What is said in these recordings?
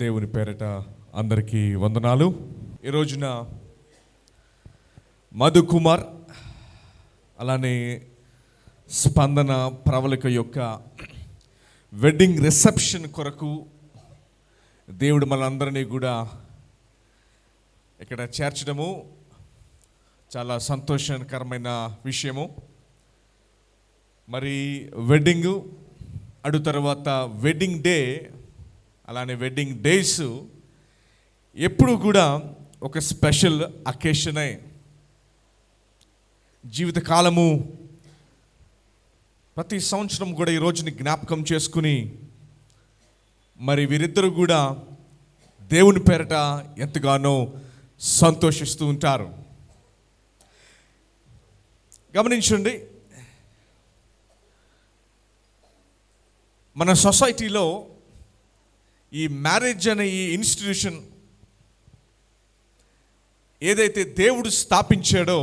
దేవుని పేరట అందరికీ వందనాలు. ఈ రోజున మధు కుమార్ అలానే స్పందన ప్రవళిక యొక్క వెడ్డింగ్ రిసెప్షన్ కొరకు దేవుడు మనందరినీ కూడా ఇక్కడ చేర్చడము చాలా సంతోషకరమైన విషయము. మరి వెడ్డింగు అడు తర్వాత వెడ్డింగ్ డే అలానే వెడ్డింగ్ డేస్ ఎప్పుడు కూడా ఒక స్పెషల్ అకేషనే. జీవితకాలము ప్రతి సంవత్సరం కూడా ఈ రోజుని జ్ఞాపకం చేసుకుని మరి వీరిద్దరూ కూడా దేవుని పేరట ఎంతగానో సంతోషిస్తూ ఉంటారు. గమనించండి, మన సొసైటీలో ఈ మ్యారేజ్ అనే ఈ ఇన్స్టిట్యూషన్ ఏదైతే దేవుడు స్థాపించాడో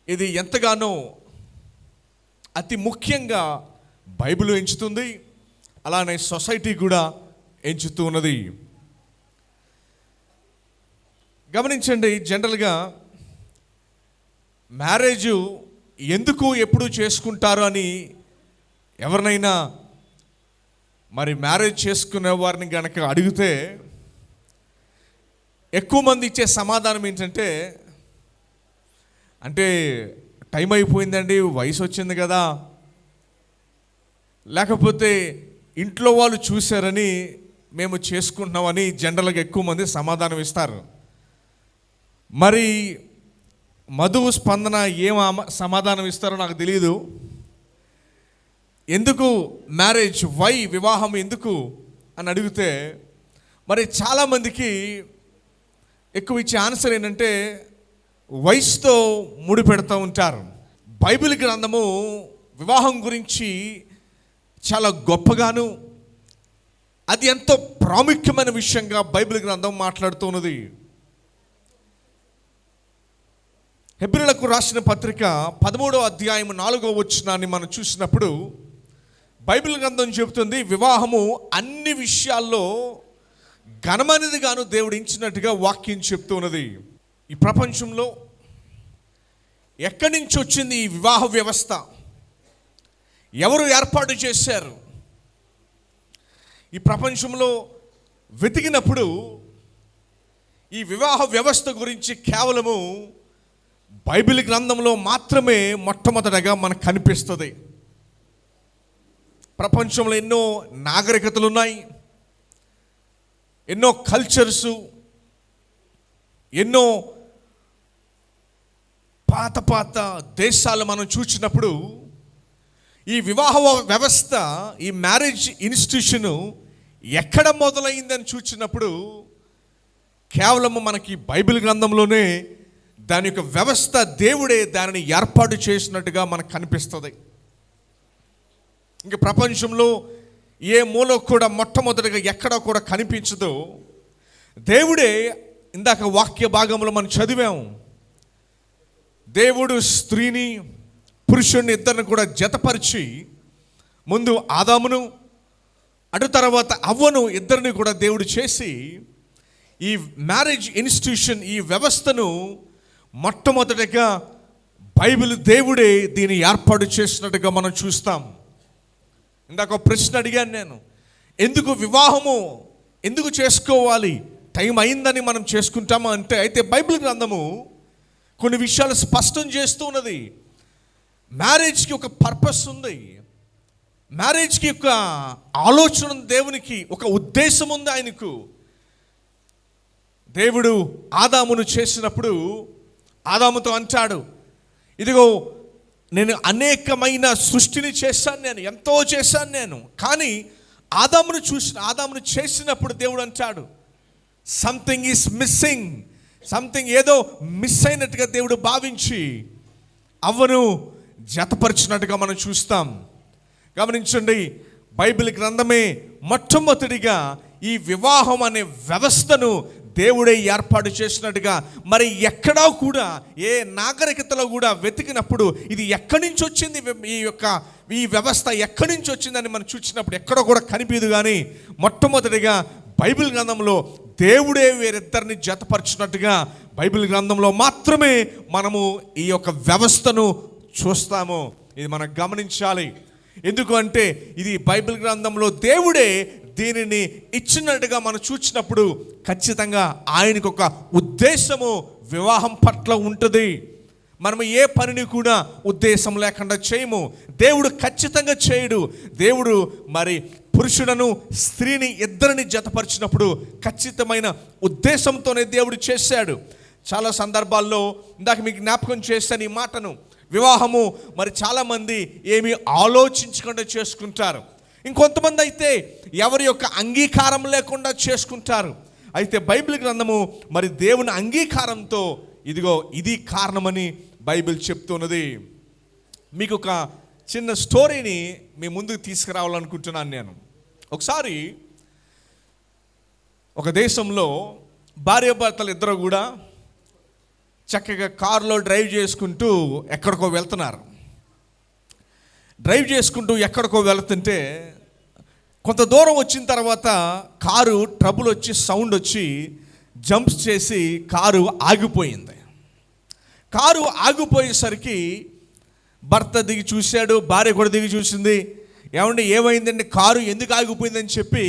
ఇది ఎంతగానో అతి ముఖ్యంగా బైబిల్ ఎంచుతుంది, అలానే సొసైటీ కూడా ఎంచుతూ ఉన్నది. గమనించండి, జనరల్గా మ్యారేజ్ ఎందుకు ఎప్పుడు చేసుకుంటారు అని ఎవరినైనా మరి మ్యారేజ్ చేసుకునే వారిని కనుక అడిగితే ఎక్కువ మంది ఇచ్చే సమాధానం ఏంటంటే, అంటే టైం అయిపోయిందండి, వయసు వచ్చింది కదా, లేకపోతే ఇంట్లో వాళ్ళు చూశారని మేము చేసుకుంటున్నామని జనరల్గా ఎక్కువ మంది సమాధానం ఇస్తారు. మరి మధు స్పందన ఏం సమాధానం ఇస్తారో నాకు తెలియదు. ఎందుకు మ్యారేజ్, వై వివాహం ఎందుకు అని అడిగితే మరి చాలామందికి ఎక్కువ ఇచ్చే ఆన్సర్ ఏంటంటే వయసుతో ముడిపెడుతూ ఉంటారు. బైబిల్ గ్రంథము వివాహం గురించి చాలా గొప్పగాను అది ఎంతో ప్రాముఖ్యమైన విషయంగా బైబిల్ గ్రంథం మాట్లాడుతున్నది. హెబ్రీయులకు రాసిన పత్రిక 13వ అధ్యాయం 4వ వచనాన్ని మనం చూసినప్పుడు బైబిల్ గ్రంథం చెబుతుంది, వివాహము అన్ని విషయాల్లో ఘనమైనదిగాను దేవుడు ఇచ్చినట్టుగా వాక్యం చెప్తూ ఉన్నది. ఈ ప్రపంచంలో ఎక్కడి నుంచి వచ్చింది ఈ వివాహ వ్యవస్థ? ఎవరు ఏర్పాటు చేశారు? ఈ ప్రపంచంలో వెతికినప్పుడు ఈ వివాహ వ్యవస్థ గురించి కేవలము బైబిల్ గ్రంథంలో మాత్రమే మొట్టమొదటగా మనకు కనిపిస్తుంది. ప్రపంచంలో ఎన్నో నాగరికతలు ఉన్నాయి, ఎన్నో కల్చర్సు, ఎన్నో పాత దేశాలు మనం చూసినప్పుడు ఈ వివాహ వ్యవస్థ, ఈ మ్యారేజ్ ఇన్స్టిట్యూషను ఎక్కడ మొదలైందని చూసినప్పుడు కేవలము మనకి బైబిల్ గ్రంథంలోనే దాని యొక్క వ్యవస్థ దేవుడే దానిని ఏర్పాటు చేసినట్టుగా మనకు కనిపిస్తుంది. ఇంక ప్రపంచంలో ఏ మూల కూడా మొట్టమొదటిగా ఎక్కడ కూడా కనిపించదు. దేవుడే, ఇందాక వాక్య భాగంలో మనం చదివాము, దేవుడు స్త్రీని పురుషుడిని ఇద్దరిని కూడా జతపరిచి ముందు ఆదామును అటు తర్వాత అవ్వను ఇద్దరిని కూడా దేవుడు చేసి ఈ మ్యారేజ్ ఇన్స్టిట్యూషన్, ఈ వ్యవస్థను మొట్టమొదటిగా బైబిల్ దేవుడే దీన్ని ఏర్పాటు చేసినట్టుగా మనం చూస్తాం. ఇందాక ఒక ప్రశ్న అడిగాను నేను, ఎందుకు వివాహము ఎందుకు చేసుకోవాలి, టైం అయిందని మనం చేసుకుంటామా అంటే, అయితే బైబిల్ గ్రంథము కొన్ని విషయాలు స్పష్టం చేస్తూ ఉన్నది. మ్యారేజ్కి ఒక పర్పస్ ఉంది, మ్యారేజ్కి ఒక ఆలోచన, దేవునికి ఒక ఉద్దేశం ఉంది. ఆయనకు దేవుడు ఆదామును చేసినప్పుడు ఆదాముతో అంటాడు, ఇదిగో నేను అనేకమైన సృష్టిని చేశాను, నేను ఎంతో చేశాను నేను, కానీ ఆదామును చేసినప్పుడు దేవుడు అంటాడు, సంథింగ్ ఈస్ మిస్సింగ్, సంథింగ్ ఏదో మిస్ అయినట్టుగా దేవుడు భావించి అవ్వను జతపరిచినట్టుగా మనం చూస్తాం. గమనించండి, బైబిల్ గ్రంథమే మొట్టమొదటిగా ఈ వివాహం అనే వ్యవస్థను దేవుడే ఏర్పాటు చేసినట్టుగా మరి ఎక్కడా కూడా ఏ నాగరికతలో కూడా వెతికినప్పుడు ఇది ఎక్కడి నుంచి వచ్చింది, ఈ వ్యవస్థ ఎక్కడి నుంచి వచ్చిందని మనం చూసినప్పుడు ఎక్కడ కూడా కనిపించదు. కానీ మొట్టమొదటిగా బైబిల్ గ్రంథంలో దేవుడే వీరిద్దరిని జతపరిచినట్టుగా బైబిల్ గ్రంథంలో మాత్రమే మనము ఈ యొక్క వ్యవస్థను చూస్తాము. ఇది మనం గమనించాలి. ఎందుకు అంటే ఇది బైబిల్ గ్రంథంలో దేవుడే దీనిని ఇచ్చినట్టుగా మనం చూసినప్పుడు ఖచ్చితంగా ఆయనకు ఒక ఉద్దేశము వివాహం పట్ల ఉంటుంది. మనము ఏ పనిని కూడా ఉద్దేశం లేకుండా చేయము. దేవుడు ఖచ్చితంగా చేయడు. దేవుడు మరి పురుషులను స్త్రీని ఇద్దరిని జతపరిచినప్పుడు ఖచ్చితమైన ఉద్దేశంతోనే దేవుడు చేశాడు. చాలా సందర్భాల్లో ఇందాక మీకు జ్ఞాపకం చేశాను ఈ మాటను. వివాహము మరి చాలామంది ఏమీ ఆలోచించకుండా చేసుకుంటారు. ఇంకొంతమంది అయితే ఎవరి యొక్క అంగీకారం లేకుండా చేసుకుంటారు. అయితే బైబిల్ గ్రంథము మరి దేవుని అంగీకారంతో ఇదిగో ఇది కారణమని బైబిల్ చెప్తున్నది. మీకు ఒక చిన్న స్టోరీని మీ ముందుకు తీసుకురావాలనుకుంటున్నాను నేను. ఒకసారి ఒక దేశంలో భార్యాభర్తలు ఇద్దరు కూడా చక్కగా కారులో డ్రైవ్ చేసుకుంటూ ఎక్కడికో వెళ్తున్నారు. డ్రైవ్ చేసుకుంటూ ఎక్కడికో వెళ్తుంటే కొంత దూరం వచ్చిన తర్వాత కారు ట్రబుల్ వచ్చి సౌండ్ వచ్చి జంప్స్ చేసి కారు ఆగిపోయింది. కారు ఆగిపోయేసరికి భర్త దిగి చూశాడు, భార్య కూడా దిగి చూసింది. ఏమండి ఏమైందండి, కారు ఎందుకు ఆగిపోయిందని చెప్పి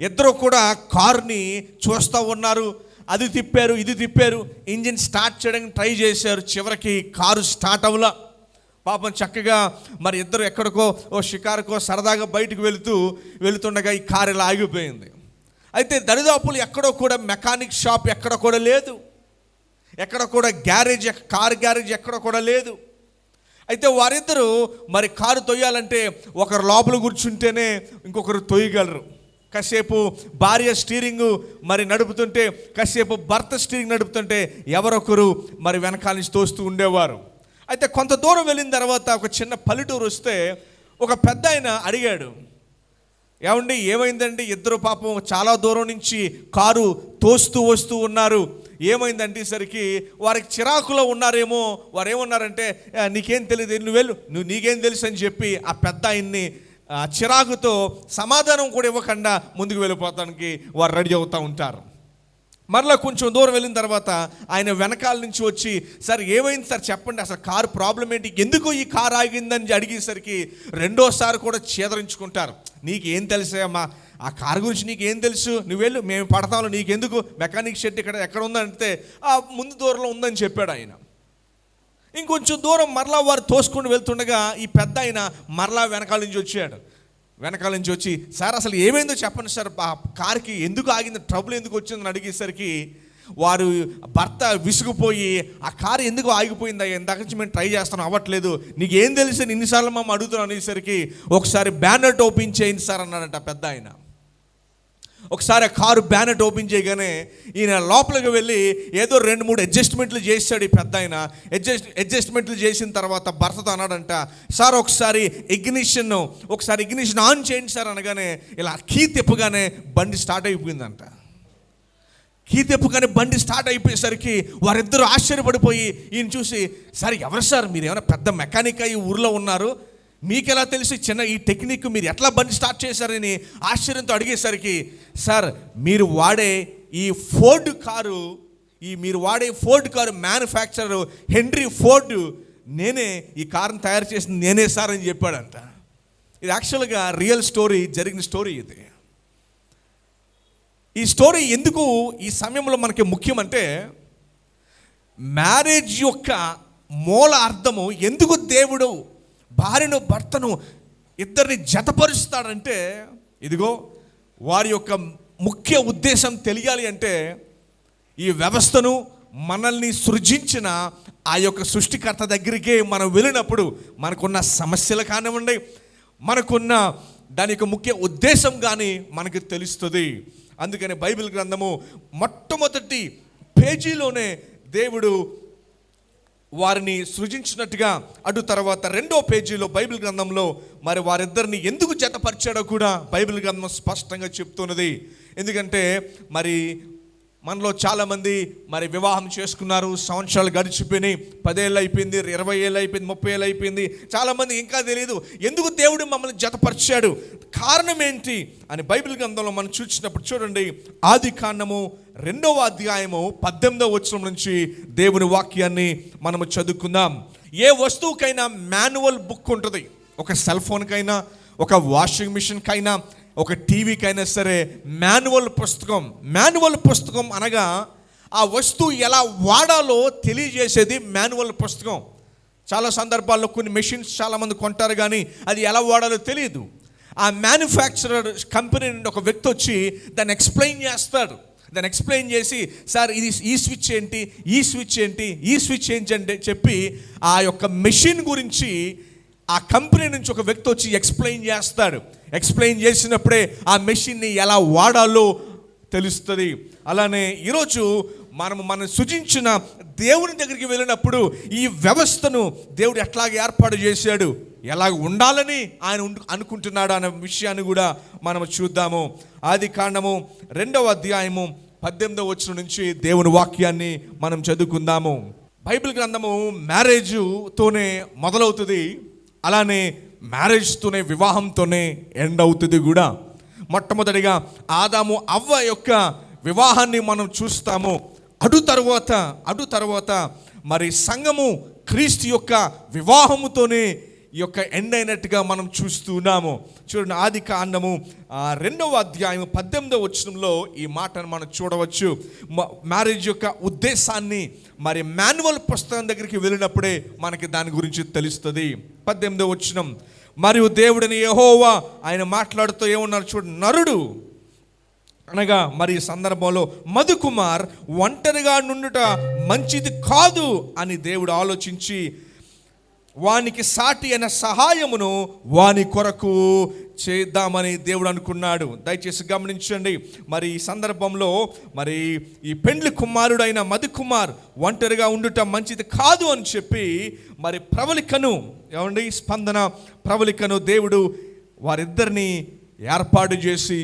ఇద్దరు కూడా కారుని చూస్తూ ఉన్నారు. అది తిప్పారు, ఇది తిప్పారు, ఇంజిన్ స్టార్ట్ చేయడానికి ట్రై చేశారు. చివరికి కారు స్టార్ట్ అవ్వలా. పాపం చక్కగా మరి ఇద్దరు ఎక్కడికో ఓ షికారుకో సరదాగా బయటకు వెళుతుండగా ఈ కారు ఇలా ఆగిపోయింది. అయితే దరిదాపులు ఎక్కడో కూడా మెకానిక్ షాప్ ఎక్కడ కూడా లేదు, ఎక్కడ కూడా గ్యారేజ్, కారు గ్యారేజ్ ఎక్కడ కూడా లేదు. అయితే వారిద్దరూ మరి కారు తొయ్యాలంటే ఒకరు లోపల కూర్చుంటేనే ఇంకొకరు తొయ్యగలరు. కాసేపు భార్య స్టీరింగ్ మరి నడుపుతుంటే, కాసేపు భర్త స్టీరింగ్ నడుపుతుంటే ఎవరొకరు మరి వెనకాల నుంచి తోస్తూ ఉండేవారు. అయితే కొంత దూరం వెళ్ళిన తర్వాత ఒక చిన్న పల్లెటూరు వస్తే ఒక పెద్ద ఆయన అడిగాడు, ఏమండి ఏమైందండి, ఇద్దరు పాపం చాలా దూరం నుంచి కారు తోస్తూ వస్తూ ఉన్నారు, ఏమైందంటేసరికి వారికి చిరాకులో ఉన్నారేమో. వారు ఏమన్నారంటే, నీకేం తెలియదు, నువ్వు వెళ్ళు, నీకేం తెలుసు అని చెప్పి ఆ పెద్ద ఆయన్ని చిరాకుతో సమాధానం కూడా ఇవ్వకుండా ముందుకు వెళ్ళిపోతానికి వారు రెడీ అవుతూ ఉంటారు. మరలా కొంచెం దూరం వెళ్ళిన తర్వాత ఆయన వెనకాల నుంచి వచ్చి, సార్ ఏమైంది సార్ చెప్పండి, అసలు కారు ప్రాబ్లం ఏంటి, ఎందుకు ఈ కారు ఆగిందని అడిగేసరికి రెండోసారి కూడా చేదరించుకుంటారు. నీకేం తెలుసమ్మా, ఆ కారు గురించి నీకేం తెలుసు, నువ్వు వెళ్ళు, మేము పడతాము, నీకెందుకు, మెకానిక్ షెడ్ ఎక్కడ ఉందంటే ఆ ముందు దూరంలో ఉందని చెప్పాడు ఆయన. ఇంకొంచెం దూరం మరలా వారు తోసుకొని వెళ్తుండగా ఈ పెద్ద ఆయన మరలా వెనకాల నుంచి వచ్చాడు. వెనకాల నుంచి వచ్చి, సార్ అసలు ఏమైందో చెప్పండి సార్, ఆ కార్కి ఎందుకు ఆగింది, ట్రబుల్ ఎందుకు వచ్చిందని అడిగేసరికి వారు భర్త విసుగుపోయి, ఆ కారు ఎందుకు ఆగిపోయిందా, ఇందాక నుంచి మేము ట్రై చేస్తాను అవ్వట్లేదు, నీకు ఏం తెలిసి ఇన్నిసార్లు మేము అడుగుతున్నాం అనేసరికి ఒకసారి బ్యానెట్ ఓపెన్ చేయండి సార్ అన్నాడంట పెద్ద ఆయన. ఒకసారి ఆ కారు బ్యానెట్ ఓపెన్ చేయగానే ఈయన లోపలికి వెళ్ళి ఏదో 2-3 అడ్జస్ట్మెంట్లు చేశాడు. ఈ పెద్ద ఆయన అడ్జస్ట్మెంట్లు చేసిన తర్వాత భర్తతో అన్నాడంట, సార్ ఒకసారి ఇగ్నిషన్ ఆన్ చేయండి సార్ అనగానే ఇలా కీ తిప్పగానే బండి స్టార్ట్ అయిపోయిందంట. కీ తిప్పగానే బండి స్టార్ట్ అయిపోయేసరికి వారిద్దరూ ఆశ్చర్యపడిపోయి ఈయన చూసి, సార్ ఎవరు సార్, మీరు ఏమైనా పెద్ద మెకానిక్ అయ్యి ఊర్లో ఉన్నారు, మీకెలా తెలిసి ఈ టెక్నిక్ మీరు ఎట్లా బండి స్టార్ట్ చేశారని ఆశ్చర్యంతో అడిగేసరికి, సార్ మీరు వాడే Ford car manufacturer henry Ford, నేనే ఈ కారుని తయారు చేసింది నేనే సార్ అని చెప్పాడంట. ఇది యాక్చువల్గా రియల్ స్టోరీ, జరిగిన స్టోరీ ఇది. ఈ స్టోరీ ఎందుకు ఈ సమయంలో మనకి ముఖ్యమంటే, మ్యారేజ్ యొక్క మూల అర్థము, ఎందుకు దేవుడు భార్యను భర్తను ఇద్దరిని జతపరుస్తాడంటే, ఇదిగో వారి యొక్క ముఖ్య ఉద్దేశం తెలియాలి అంటే, ఈ వ్యవస్థను మనల్ని సృజించిన ఆ యొక్క సృష్టికర్త దగ్గరికే మనం వెళ్ళినప్పుడు మనకున్న సమస్యలు కానివ్వండి, మనకున్న దాని యొక్క ముఖ్య ఉద్దేశం కానీ మనకు తెలుస్తుంది. అందుకని బైబిల్ గ్రంథము మొట్టమొదటి పేజీలోనే దేవుడు వారిని సృజించినట్టుగా, అటు తర్వాత 2వ పేజీలో బైబిల్ గ్రంథంలో మరి వారిద్దరిని ఎందుకు జతపరిచాడో కూడా బైబిల్ గ్రంథం స్పష్టంగా చెప్తున్నది. ఎందుకంటే మరి మనలో చాలామంది మరి వివాహం చేసుకున్నారు, సంవత్సరాలు గడిచిపోయినాయి, 10 ఏళ్ళు అయిపోయింది, 20 ఏళ్ళు అయిపోయింది, 30 ఏళ్ళు అయిపోయింది. చాలామంది ఇంకా తెలియదు ఎందుకు దేవుడు మమ్మల్ని జతపరిచాడు, కారణం ఏంటి అని బైబిల్ గ్రంథంలో మనం చూసినప్పుడు చూడండి, ఆదికాండము 2వ అధ్యాయము 18వ వచనం నుంచి దేవుని వాక్యాన్ని మనము చదువుకుందాం. ఏ వస్తువుకైనా మాన్యువల్ బుక్ ఉంటుంది. ఒక సెల్ ఫోన్కైనా, ఒక వాషింగ్ మిషన్కైనా, ఒక టీవీకైనా సరే మాన్యువల్ పుస్తకం అనగా ఆ వస్తువు ఎలా వాడాలో తెలియజేసేది మాన్యువల్ పుస్తకం. చాలా సందర్భాల్లో కొన్ని మెషిన్స్ చాలామంది కొంటారు, కానీ అది ఎలా వాడాలో తెలియదు. ఆ మ్యానుఫ్యాక్చరర్ కంపెనీ నుండి ఒక వ్యక్తి వచ్చి దాన్ని ఎక్స్ప్లెయిన్ చేస్తాడు. దాన్ని ఎక్స్ప్లెయిన్ చేసి, సార్ ఇది ఈ స్విచ్ ఏంటి, ఈ స్విచ్ ఏంటి, ఈ స్విచ్ ఏంటి అంటే చెప్పి ఆ యొక్క మెషిన్ గురించి ఆ కంపెనీ నుంచి ఒక వ్యక్తి వచ్చి ఎక్స్ప్లెయిన్ చేస్తాడు. ఎక్స్ప్లెయిన్ చేసినప్పుడే ఆ మెషిన్ని ఎలా వాడాలో తెలుస్తుంది. అలానే ఈరోజు మనం సృజించిన దేవుని దగ్గరికి వెళ్ళినప్పుడు ఈ వ్యవస్థను దేవుడు ఎట్లాగ ఏర్పాటు చేశాడు, ఎలాగ ఉండాలని ఆయన అనుకుంటున్నాడు అనే విషయాన్ని కూడా మనం చూద్దాము. ఆదికాండము 2వ అధ్యాయము 18వ వచనం నుంచి దేవుని వాక్యాన్ని మనం చదువుకుందాము. బైబిల్ గ్రంథము మ్యారేజ్తోనే మొదలవుతుంది, అలానే మ్యారేజ్తోనే, వివాహంతోనే ఎండ్ అవుతుంది కూడా. మొట్టమొదటిగా ఆదాము అవ్వ యొక్క వివాహాన్ని మనం చూస్తాము. అటు తర్వాత మరి సంఘము క్రీస్తు యొక్క వివాహముతోనే ఈ యొక్క ఎండ్ అయినట్టుగా మనం చూస్తున్నాము. చూడండి, ఆదికాండము 2వ అధ్యాయం 18వ వచనంలో ఈ మాటను మనం చూడవచ్చు. మ్యారేజ్ యొక్క ఉద్దేశాన్ని మరి మాన్యువల్ పుస్తకం దగ్గరికి వెళ్ళినప్పుడే మనకి దాని గురించి తెలుస్తుంది. 18వ వచనం, మరియు దేవుడిని యెహోవా ఆయన మాట్లాడుతూ ఏమన్నారు చూడండి, నరుడు అనగా మరి ఈ సందర్భంలో మధుకుమార్ ఒంటరిగా నుండుట మంచిది కాదు అని దేవుడు ఆలోచించి వానికి సాటి అయిన సహాయమును వాని కొరకు చేద్దామని దేవుడు అనుకున్నాడు. దయచేసి గమనించండి, మరి ఈ సందర్భంలో మరి ఈ పెండ్లి కుమారుడైన మధుకుమార్ ఒంటరిగా ఉండుట మంచిది కాదు అని చెప్పి మరి స్పందన ప్రవళికను దేవుడు వారిద్దరిని ఏర్పాటు చేసి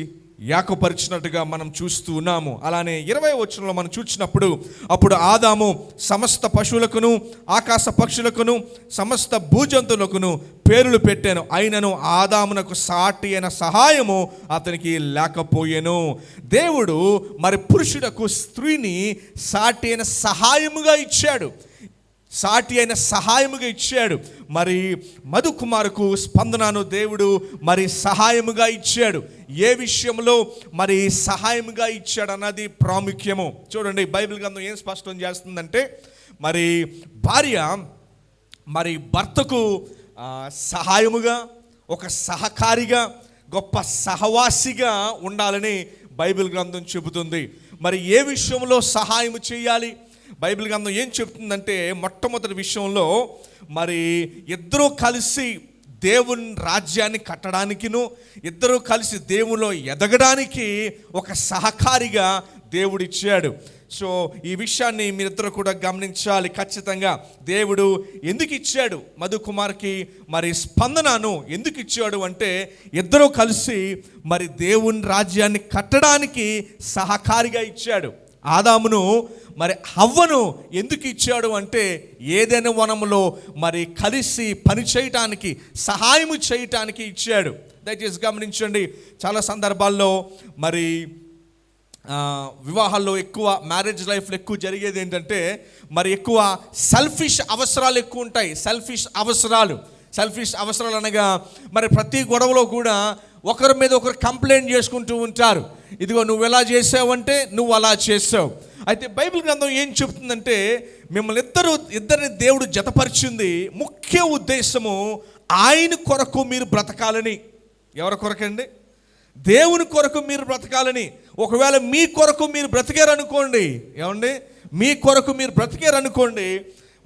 ఏకపరిచినట్టుగా మనం చూస్తూ ఉన్నాము. అలానే 20వ వచనంలో మనం చూసినప్పుడు, అప్పుడు ఆదాము సమస్త పశువులకును, ఆకాశ పక్షులకును, సమస్త భూజంతువులకును పేర్లు పెట్టాను, అయినను ఆదామునకు సాటి అయిన సహాయము అతనికి లేకపోయెను. దేవుడు మరి పురుషుడకు స్త్రీని సాటి అయిన సహాయముగా ఇచ్చాడు. మరి మధుకుమారుకు స్పందనను దేవుడు మరి సహాయముగా ఇచ్చాడు. ఏ విషయంలో మరి సహాయముగా ఇచ్చాడు అన్నది ప్రాముఖ్యము. చూడండి, బైబిల్ గ్రంథం ఏం స్పష్టం చేస్తుందంటే, మరి భార్య మరి భర్తకు సహాయముగా, ఒక సహకారిగా, గొప్ప సహవాసిగా ఉండాలని బైబిల్ గ్రంథం చెబుతుంది. మరి ఏ విషయంలో సహాయం చేయాలి? బైబిల్ గ్రంథం ఏం చెప్తుందంటే, మొట్టమొదటి విషయంలో మరి ఇద్దరూ కలిసి దేవుని రాజ్యాన్ని కట్టడానికిను, ఇద్దరూ కలిసి దేవునిలో ఎదగడానికి ఒక సహకారిగా దేవుడిచ్చాడు. సో ఈ విషయాన్ని మీరిద్దరూ కూడా గమనించాలి ఖచ్చితంగా. దేవుడు ఎందుకు ఇచ్చాడు మధుకుమార్కి మరి స్పందనను ఎందుకు ఇచ్చాడు అంటే, ఇద్దరూ కలిసి మరి దేవుని రాజ్యాన్ని కట్టడానికి సహకారిగా ఇచ్చాడు. ఆదామును మరి హవ్వను ఎందుకు ఇచ్చాడు అంటే, ఏదైనా వనములో మరి కలిసి పని చేయటానికి, సహాయము చేయటానికి ఇచ్చాడు. దయచేసి గమనించండి, చాలా సందర్భాల్లో మరి వివాహాల్లో ఎక్కువ, మ్యారేజ్ లైఫ్లో ఎక్కువ జరిగేది ఏంటంటే, మరి ఎక్కువ సెల్ఫిష్ అవసరాలు ఎక్కువ ఉంటాయి. సెల్ఫిష్ అవసరాలు అనగా మరి ప్రతి గొడవలో కూడా ఒకరి మీద ఒకరు కంప్లైంట్ చేసుకుంటూ ఉంటారు. ఇదిగో నువ్వు ఎలా చేసావంటే నువ్వు అలా చేసావు. అయితే బైబిల్ గ్రంథం ఏం చెప్తుందంటే, మిమ్మల్ని ఇద్దరిని దేవుడు జతపరిచింది ముఖ్య ఉద్దేశము ఆయన కొరకు మీరు బ్రతకాలని. ఎవరి కొరకండి? దేవుని కొరకు మీరు బ్రతకాలని. ఒకవేళ మీ కొరకు మీరు బ్రతికారనుకోండి, ఏమండి, మీ కొరకు మీరు బ్రతికారనుకోండి,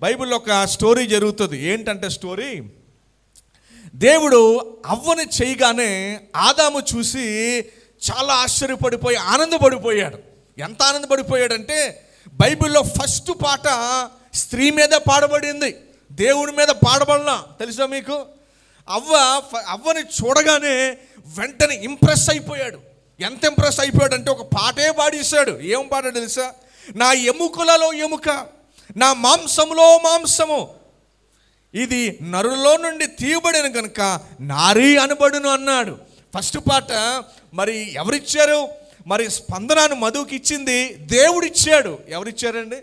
బైబిల్లో ఒక స్టోరీ జరుగుతుంది. ఏంటంటే స్టోరీ, దేవుడు అవ్వని చేయగానే ఆదాము చూసి చాలా ఆశ్చర్యపడిపోయి ఆనందపడిపోయాడు. ఎంత ఆనందపడిపోయాడంటే, బైబిల్లో ఫస్ట్ పాట స్త్రీ మీద పాడబడింది, దేవుని మీద పాడబడలా. తెలుసా మీకు? అవ్వని చూడగానే వెంటనే ఇంప్రెస్ అయిపోయాడు. ఎంత ఇంప్రెస్ అయిపోయాడంటే ఒక పాటే పాడేశాడు. ఏం పాట తెలుసా? నా ఎముకలలో ఎముక, నా మాంసములో మాంసము, ఇది నరులలో నుండి తీయబడిన కనుక నారీ అనబడును అన్నాడు. ఫస్ట్ పాట మరి ఎవరిచ్చారు? మరి స్పందనను మధుకి ఇచ్చింది దేవుడిచ్చాడు. ఎవరిచ్చారండి?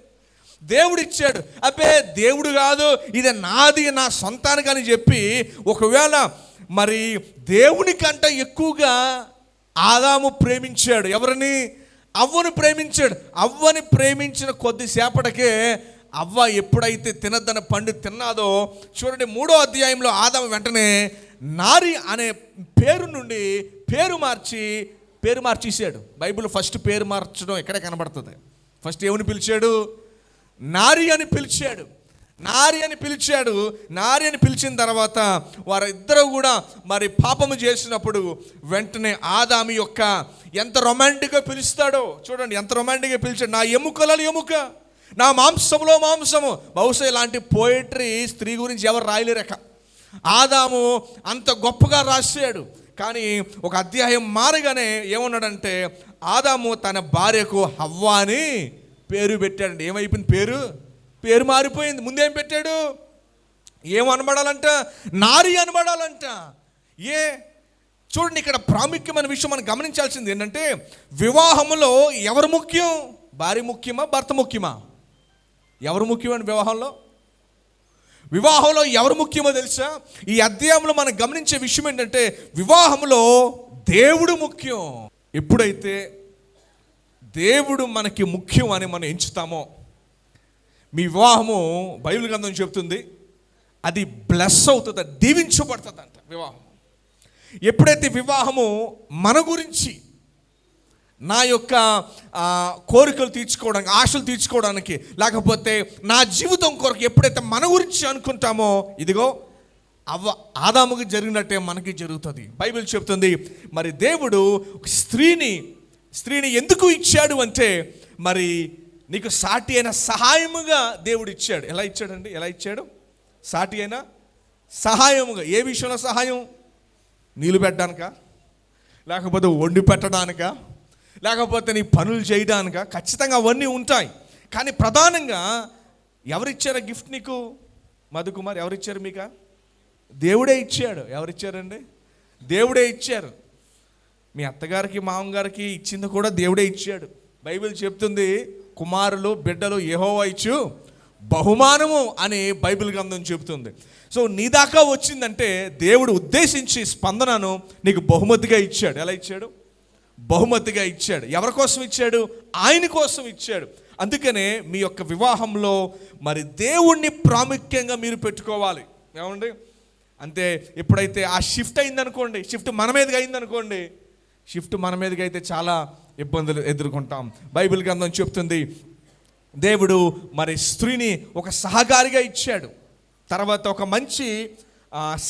దేవుడిచ్చాడు. అబ్బే దేవుడు కాదు, ఇది నాది, నా సొంతానికి అని చెప్పి ఒకవేళ మరి దేవుని కంటే ఎక్కువగా ఆదాము ప్రేమించాడు. ఎవరిని? అవ్వను ప్రేమించాడు. అవ్వని ప్రేమించిన కొద్దిసేపటికే అవ్వ ఎప్పుడైతే తినద్దన్న పండు తిన్నాదో చూడండి, 3వ అధ్యాయంలో ఆదాము వెంటనే నారి అనే పేరు నుండి పేరు మార్చేసాడు. బైబిల్ ఫస్ట్ పేరు మార్చడం ఎక్కడే కనబడుతుంది. ఫస్ట్ ఏమని పిలిచాడు? నారి అని పిలిచాడు. నారి అని పిలిచిన తర్వాత వారిద్దరూ కూడా మరి పాపము చేసినప్పుడు వెంటనే ఆదాము యొక్క ఎంత రొమాంటిక్గా పిలుస్తాడో చూడండి, ఎంత రొమాంటిక్గా పిలిచాడు. నా ఎముకలలో ఎముక, నా మాంసంలో మాంసము. బహుశా ఇలాంటి పోయిటరీ స్త్రీ గురించి ఎవరు రాయలేరక. ఆదాము అంత గొప్పగా రాశాడు. కానీ ఒక అధ్యాయం మారగానే ఏమన్నాడంటే ఆదాము తన భార్యకు హవ్వ అని పేరు పెట్టాడండి. ఏమైపోయింది? పేరు మారిపోయింది. ముందేం పెట్టాడు? ఏమనబడాలంట? నారి అనబడాలంట. చూడండి, ఇక్కడ ప్రాముఖ్యమైన విషయం మనం గమనించాల్సింది ఏంటంటే వివాహంలో ఎవరు ముఖ్యం? భార్య ముఖ్యమా, భర్త ముఖ్యమా? ఎవరు ముఖ్యమని వివాహంలో ఎవరు ముఖ్యమో తెలుసా? ఈ అధ్యాయంలో మనం గమనించే విషయం ఏంటంటే వివాహంలో దేవుడు ముఖ్యం. ఎప్పుడైతే దేవుడు మనకి ముఖ్యం అని మనం ఎంచుతామో మీ వివాహము బైబిల్ గ్రంథం చెప్తుంది అది బ్లెస్ అవుతుంది, దీవించబడుతుంది అంట. వివాహం ఎప్పుడైతే వివాహము మన గురించి, నా యొక్క కోరికలు తీర్చుకోవడానికి, ఆశలు తీర్చుకోవడానికి, లేకపోతే నా జీవితం కొరకు ఎప్పుడైతే మన గురించి అనుకుంటామో ఇదిగో ఆదాముకి జరిగినట్టే మనకి జరుగుతుంది. బైబిల్ చెప్తుంది మరి దేవుడు స్త్రీని ఎందుకు ఇచ్చాడు అంటే మరి నీకు సాటి అయిన సహాయముగా దేవుడు ఇచ్చాడు. ఎలా ఇచ్చాడు? సాటి అయిన సహాయముగా. ఏ విషయంలో సహాయం? నీళ్ళు పెట్టడానికా, లేకపోతే వండి పెట్టడానికా, లేకపోతే నీ పనులు చేయడానికా? ఖచ్చితంగా అవన్నీ ఉంటాయి. కానీ ప్రధానంగా ఎవరిచ్చారు గిఫ్ట్ నీకు? మధుకుమార్ ఎవరిచ్చారు మీకు? దేవుడే ఇచ్చాడు. ఎవరిచ్చారండి? దేవుడే ఇచ్చారు. మీ అత్తగారికి మామగారికి ఇచ్చింది కూడా దేవుడే ఇచ్చాడు. బైబిల్ చెప్తుంది కుమారులు బిడ్డలు యెహోవా ఇచ్చు బహుమానము అని బైబిల్ గ్రంథం చెబుతుంది. సో నీ దాకా వచ్చిందంటే దేవుడు ఉద్దేశించి స్పందనను నీకు బహుమతిగా ఇచ్చాడు. ఎలా ఇచ్చాడు? బహుమతిగా ఇచ్చాడు. ఎవరి కోసం ఇచ్చాడు? ఆయన కోసం ఇచ్చాడు. అందుకనే మీ యొక్క వివాహంలో మరి దేవుణ్ణి ప్రాముఖ్యంగా మీరు పెట్టుకోవాలి. ఏమండి? అంతే. ఎప్పుడైతే ఆ షిఫ్ట్ అయిందనుకోండి, షిఫ్ట్ మన మీదకి అయితే చాలా ఇబ్బందులు ఎదుర్కొంటాం. బైబిల్ గ్రంథం చెప్తుంది దేవుడు మరి స్త్రీని ఒక సహకారిగా ఇచ్చాడు. తర్వాత ఒక మంచి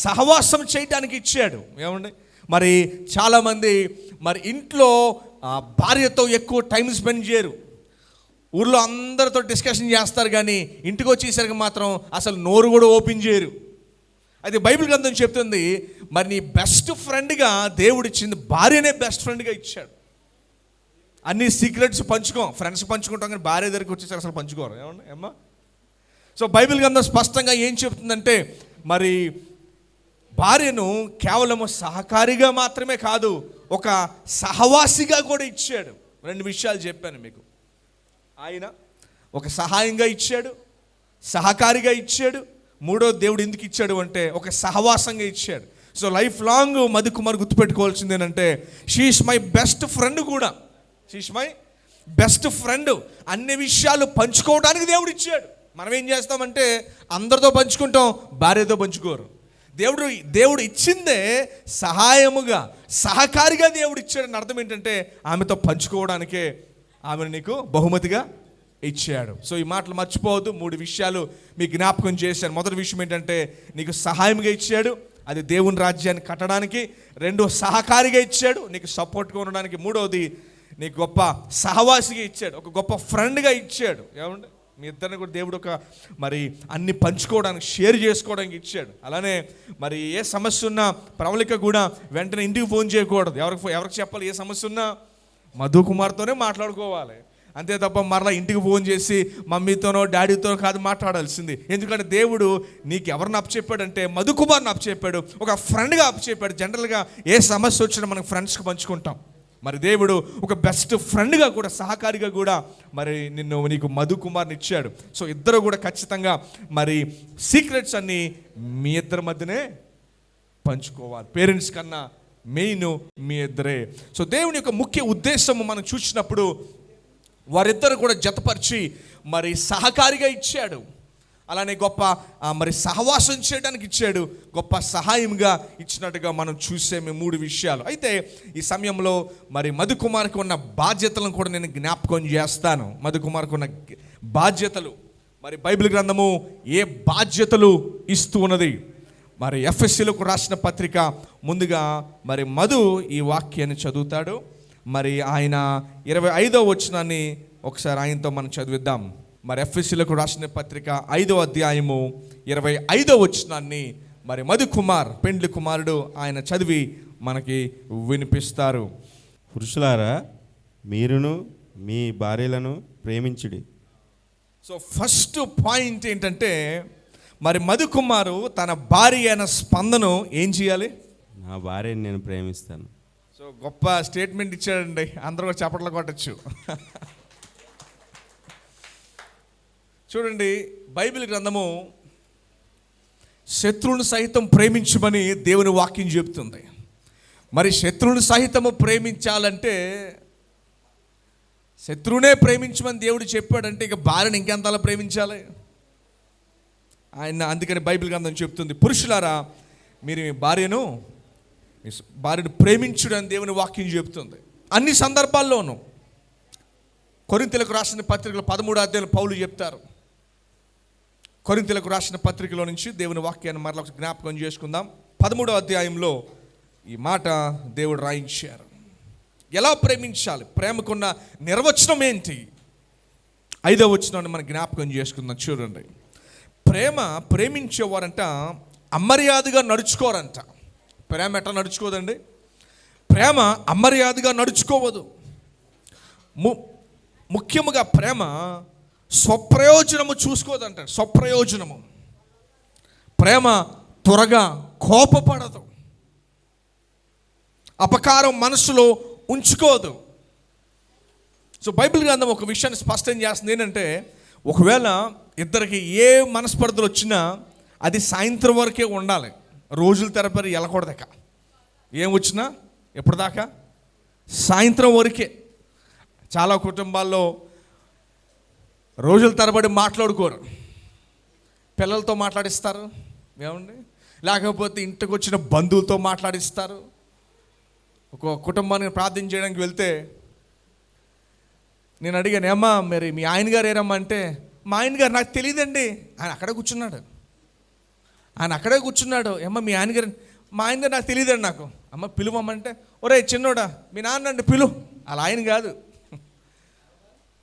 సహవాసం చేయడానికి ఇచ్చాడు. ఏమండి? మరి చాలామంది మరి ఇంట్లో భార్యతో ఎక్కువ టైం స్పెండ్ చేయరు. ఊర్లో అందరితో డిస్కషన్ చేస్తారు, కానీ ఇంటికి వచ్చేసరికి మాత్రం అసలు నోరు కూడా ఓపెన్ చేయరు. అయితే బైబిల్ గ్రంథం చెప్తుంది మరి నీ బెస్ట్ ఫ్రెండ్గా దేవుడు ఇచ్చింది భార్యనే బెస్ట్ ఫ్రెండ్గా ఇచ్చాడు. అన్ని సీక్రెట్స్ ఫ్రెండ్స్ పంచుకుంటాం, కానీ భార్య దగ్గరికి వచ్చేసరికి అసలు పంచుకోరు. ఏమన్నా ఏమ్మా? సో బైబిల్ గ్రంథం స్పష్టంగా ఏం చెప్తుందంటే మరి భార్యను కేవలము సహకారిగా మాత్రమే కాదు, ఒక సహవాసిగా కూడా ఇచ్చాడు. 2 విషయాలు చెప్పాను మీకు. ఆయన ఒక సహాయంగా ఇచ్చాడు, సహకారిగా ఇచ్చాడు. 3వ దేవుడు ఎందుకు ఇచ్చాడు అంటే ఒక సహవాసంగా ఇచ్చాడు. సో లైఫ్ లాంగ్ మధుకుమార్ గుర్తుపెట్టుకోవాల్సింది ఏంటంటే షీఈస్ మై బెస్ట్ ఫ్రెండ్ కూడా. She's my best friend. అన్ని విషయాలు పంచుకోవడానికి దేవుడు ఇచ్చాడు. మనం ఏం చేస్తామంటే అందరితో పంచుకుంటాం, భార్యతో పంచుకోరు. దేవుడు ఇచ్చిందే సహాయముగా, సహకారిగా దేవుడు ఇచ్చాడని అర్థం ఏంటంటే ఆమెతో పంచుకోవడానికే ఆమెను నీకు బహుమతిగా ఇచ్చాడు. సో ఈ మాటలు మర్చిపోవద్దు. 3 విషయాలు మీకు జ్ఞాపకం చేశాను. మొదటి విషయం ఏంటంటే నీకు సహాయంగా ఇచ్చాడు, అది దేవుని రాజ్యాన్ని కట్టడానికి. 2 సహకారిగా ఇచ్చాడు, నీకు సపోర్ట్గా ఉండడానికి. 3వది నీకు గొప్ప సహవాసిగా ఇచ్చాడు, ఒక గొప్ప ఫ్రెండ్గా ఇచ్చాడు. ఏమండి? మీ ఇద్దరిని కూడా దేవుడు ఒక మరి అన్ని పంచుకోవడానికి, షేర్ చేసుకోవడానికి ఇచ్చాడు. అలానే మరి ఏ సమస్య ఉన్నా ప్రవళిక కూడా వెంటనే ఇంటికి ఫోన్ చేయకూడదు. ఎవరికి చెప్పాలి? ఏ సమస్య ఉన్నా మధు కుమార్తోనే మాట్లాడుకోవాలి, అంతే తప్ప మరలా ఇంటికి ఫోన్ చేసి మమ్మీతోనో డాడీతోనో కాదు మాట్లాడాల్సింది. ఎందుకంటే దేవుడు నీకు ఎవరిని అప్పచెప్పాడంటే మధు కుమార్ని అప్పచెప్పాడు, ఒక ఫ్రెండ్గా అప్పచెప్పాడు. జనరల్గా ఏ సమస్య వచ్చినా మనం ఫ్రెండ్స్కి పంచుకుంటాం. మరి దేవుడు ఒక బెస్ట్ ఫ్రెండ్గా కూడా, సహకారిగా కూడా మరి నీకు మధు కుమార్ని ఇచ్చాడు. సో ఇద్దరు కూడా ఖచ్చితంగా మరి సీక్రెట్స్ అన్నీ మీ ఇద్దరి మధ్యనే పంచుకోవాలి. పేరెంట్స్ కన్నా మెయిన్ మీ ఇద్దరే. సో దేవుని యొక్క ముఖ్య ఉద్దేశము మనం చూసినప్పుడు వారిద్దరు కూడా జతపరిచి మరి సహకారిగా ఇచ్చాడు. అలానే గొప్ప మరి సహవాసం చేయడానికి ఇచ్చాడు, గొప్ప సహాయంగా ఇచ్చినట్టుగా మనం చూసాము 3 విషయాలు. అయితే ఈ సమయంలో మరి మధు కుమార్కి ఉన్న బాధ్యతలను కూడా నేను జ్ఞాపకం చేస్తాను. మధు కుమార్కి ఉన్న బాధ్యతలు, మరి బైబిల్ గ్రంథము ఏ బాధ్యతలు ఇస్తూ ఉన్నది. మరి ఎఫ్ఎస్సీలకు రాసిన పత్రిక ముందుగా మరి మధు ఈ వాక్యాన్ని చదువుతాడు. మరి ఆయన 25వ వచనాన్ని ఒకసారి ఆయనతో మనం చదివిద్దాం. మరి ఎఫ్ఎస్సీలకు రాసిన పత్రిక 5వ అధ్యాయము 25వ వచనాన్ని మరి మధు కుమార్, పెండ్లి కుమారుడు, ఆయన చదివి మనకి వినిపిస్తారు. పురుషులారా, మీరును మీ భార్యలను ప్రేమించుడి. సో ఫస్ట్ పాయింట్ ఏంటంటే మరి మధు కుమారు తన భార్య అయిన స్పందను ఏం చేయాలి? నా భార్యని నేను ప్రేమిస్తాను. సో గొప్ప స్టేట్మెంట్ ఇచ్చాడండి, అందరూ చప్పట్లు కొట్టచ్చు. చూడండి, బైబిల్ గ్రంథము శత్రువుని సహితం ప్రేమించమని దేవుని వాక్యం చెబుతుంది. మరి శత్రువుని సహితము ప్రేమించాలంటే, శత్రువునే ప్రేమించమని దేవుడు చెప్పాడంటే ఇక భార్యను ఇంకెంతలా ప్రేమించాలి ఆయన? అందుకని బైబిల్ గ్రంథం చెప్తుంది, పురుషులారా మీరు మీ భార్యను ప్రేమించుడని దేవుని వాక్యం చెబుతుంది. అన్ని సందర్భాల్లోనూ కొరింథీయులకు రాసిన పత్రికలో 13వ అధ్యాయంలో పౌలు చెప్తారు. కొరింథీయులకు రాసిన పత్రికలో నుంచి దేవుని వాక్యాన్ని మరలా జ్ఞాపకం చేసుకుందాం. 13వ అధ్యాయంలో ఈ మాట దేవుడు రాయించారు. ఎలా ప్రేమించాలి, ప్రేమకున్న నిర్వచనం ఏంటి? 5వ వచనాన్ని మనం జ్ఞాపకం చేసుకుందాం. చూడండి, ప్రేమించేవారంట అమర్యాదగా నడుచుకోరంట. ప్రేమ ఎట్లా నడుచుకోదండి? ప్రేమ అమర్యాదగా నడుచుకోవదు. ముఖ్యముగా ప్రేమ స్వప్రయోజనము చూసుకోదంట. స్వప్రయోజనము. ప్రేమ త్వరగా కోపపడదు, అపకారం మనసులో ఉంచుకోదు. సో బైబిల్ గ్రంథం ఒక విషయాన్ని స్పష్టం చేస్తుంది ఏంటంటే, ఒకవేళ ఇద్దరికి ఏ మనస్పర్ధలు వచ్చినా అది సాయంత్రం వరకే ఉండాలి, రోజుల తరబడి వెళ్ళకూడదక. ఏం వచ్చినా ఎప్పటిదాకా? సాయంత్రం వరకే. చాలా కుటుంబాల్లో రోజుల తరబడి మాట్లాడుకోరు, పిల్లలతో మాట్లాడిస్తారు ఏమండి, లేకపోతే ఇంటికి వచ్చిన బంధువులతో మాట్లాడిస్తారు. ఒక కుటుంబానికి ప్రార్థన చేయడానికి వెళ్తే నేను అడిగాను, ఏమ్మా మరి మీ ఆయన గారు ఏరమ్మా అంటే, మా ఆయన గారు నాకు తెలియదండి, ఆయన అక్కడే కూర్చున్నాడు. ఏమ్మా మీ ఆయన గారు? మా ఆయన గారు నాకు తెలియదండి. నాకు అమ్మ పిలువమ్మంటే, ఒరే చిన్నోడా మీ నాన్నండి పిలు. అలా ఆయన కాదు,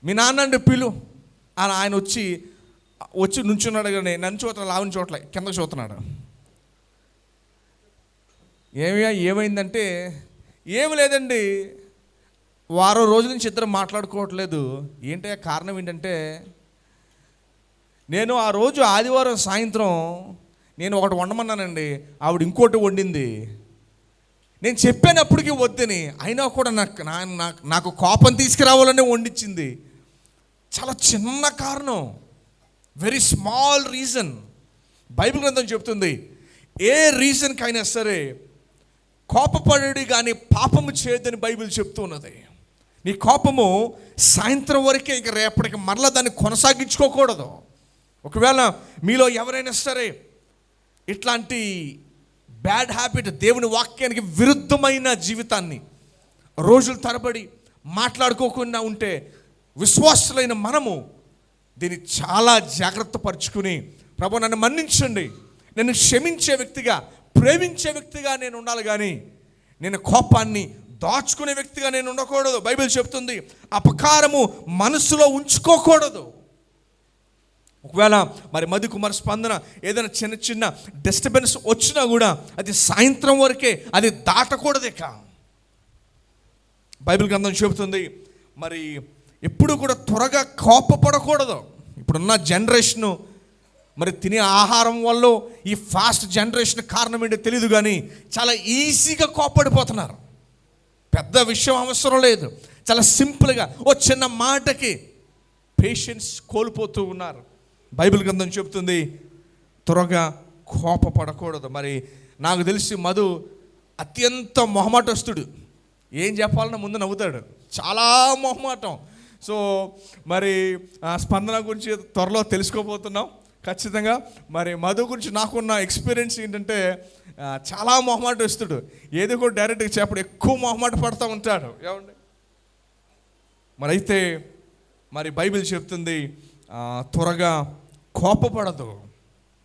మీ నాన్నండి పిలు. అలా ఆయన వచ్చి నుంచున్నాడు. కానీ నన్ను చూస్తున్నాడు, లావని చోట్ల కిందకు చూస్తున్నాడు. ఏమైందంటే, ఏమి లేదండి, వారం రోజుల నుంచి ఇద్దరు మాట్లాడుకోవట్లేదు. ఏంటంటే కారణం ఏంటంటే, నేను ఆ రోజు ఆదివారం సాయంత్రం నేను ఒకటి వండమన్నానండి, ఆవిడ ఇంకోటి వండింది. నేను చెప్పానప్పటికీ వద్దని, అయినా కూడా నాకు కోపం తీసుకురావాలని వండించింది. చాలా చిన్న కారణం, వెరీ స్మాల్ రీజన్. బైబిల్ గ్రంథం చెప్తుంది, ఏ రీజన్కైనా సరే కోపపడి కానీ పాపము చేయదని బైబిల్ చెప్తూ ఉన్నది. నీ కోపము సాయంత్రం వరకే, ఇక రేపటికి మరలా దాన్ని కొనసాగించుకోకూడదు. ఒకవేళ మీలో ఎవరైనా సరే ఇట్లాంటి బ్యాడ్ హ్యాబిట్, దేవుని వాక్యానికి విరుద్ధమైన జీవితాన్ని రోజుల తరబడి మాట్లాడుకోకుండా ఉంటే, విశ్వాసులైన మనము దీన్ని చాలా జాగ్రత్త పరుచుకుని, ప్రభు నన్ను మన్నించండి, నన్ను క్షమించే వ్యక్తిగా, ప్రేమించే వ్యక్తిగా నేను ఉండాలి, కానీ నేను కోపాన్ని దాచుకునే వ్యక్తిగా నేను ఉండకూడదు. బైబిల్ చెప్తుంది, అపకారము మనసులో ఉంచుకోకూడదు. ఒకవేళ మరి మధుకుమార్ స్పందన ఏదైనా చిన్న చిన్న డిస్టర్బెన్స్ వచ్చినా కూడా అది సాయంత్రం వరకే, అది దాటకూడదు. ఇక బైబిల్ గ్రంథం చెబుతుంది మరి ఎప్పుడు కూడా త్వరగా కోపపడకూడదు. ఇప్పుడున్న జనరేషను మరి తినే ఆహారం వల్ల ఈ ఫాస్ట్ జనరేషన్ కారణం ఏంటో తెలియదు, కానీ చాలా ఈజీగా కోపడిపోతున్నారు. పెద్ద విషయం అవసరం లేదు, చాలా సింపుల్గా ఓ చిన్న మాటకి పేషెన్స్ కోల్పోతూ ఉన్నారు. బైబిల్ గ్రంథం చెబుతుంది త్వరగా కోపపడకూడదు. మరి నాకు తెలిసి మధు అత్యంత మొహమాటస్తుడు. ఏం చెప్పాలన్నా ముందు నవ్వుతాడు, చాలా మొహమాటం. సో మరి స్పందన గురించి త్వరలో తెలుసుకోబోతున్నాం ఖచ్చితంగా. మరి మధు గురించి నాకున్న ఎక్స్పీరియన్స్ ఏంటంటే చాలా మొహమాటస్తుడు. ఏది కూడా డైరెక్ట్గా చెప్పడు, ఎక్కువ మొహమాట పడుతూ ఉంటాడు. ఏమండి మరి అయితే మరి బైబిల్ చెప్తుంది త్వరగా కోపపడదు.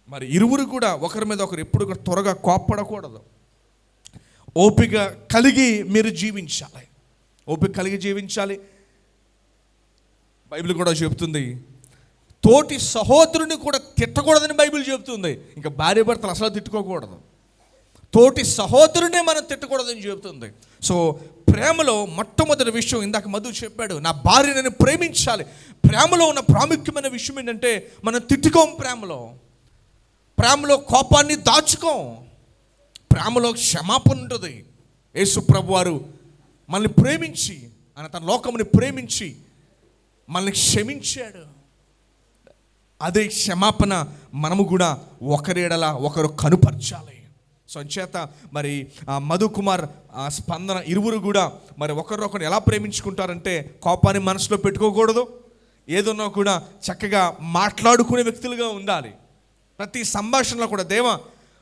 మరి ఇరువురు కూడా ఒకరి మీద ఒకరు ఎప్పుడు కూడా త్వరగా కోపపడకూడదు. ఓపిక కలిగి మీరు జీవించాలి, ఓపిక కలిగి జీవించాలి. బైబిల్ కూడా చెప్తుంది తోటి సహోదరుని కూడా తిట్టకూడదని బైబిల్ చెబుతుంది. ఇంకా భార్య భర్తలు అసలు తిట్టుకోకూడదు, తోటి సహోదరునే మనం తిట్టకూడదని చెబుతుంది. సో ప్రేమలో మొట్టమొదటి విషయం ఇందాక మధు చెప్పాడు, నా భార్యని ప్రేమించాలి. ప్రేమలో ఉన్న ప్రాముఖ్యమైన విషయం ఏంటంటే మనం తిట్టుకోం. ప్రేమలో కోపాన్ని దాచుకోం. ప్రేమలో క్షమాపణ ఉంటుంది. యేసు ప్రభు వారు మనల్ని ప్రేమించి, ఆయన తన లోకముని ప్రేమించి మనల్ని క్షమించాడు. అదే క్షమాపణ మనము కూడా ఒకరేడలా ఒకరు కనుపరచాలి. సో అంచేత మరి మధుకుమార్ స్పందన ఇరువురు కూడా మరి ఒకరినొకరు ఎలా ప్రేమించుకుంటారంటే కోపాన్ని మనసులో పెట్టుకోకూడదు. ఏదన్నా కూడా చక్కగా మాట్లాడుకునే వ్యక్తులుగా ఉండాలి. ప్రతి సంభాషణలో కూడా దేవా,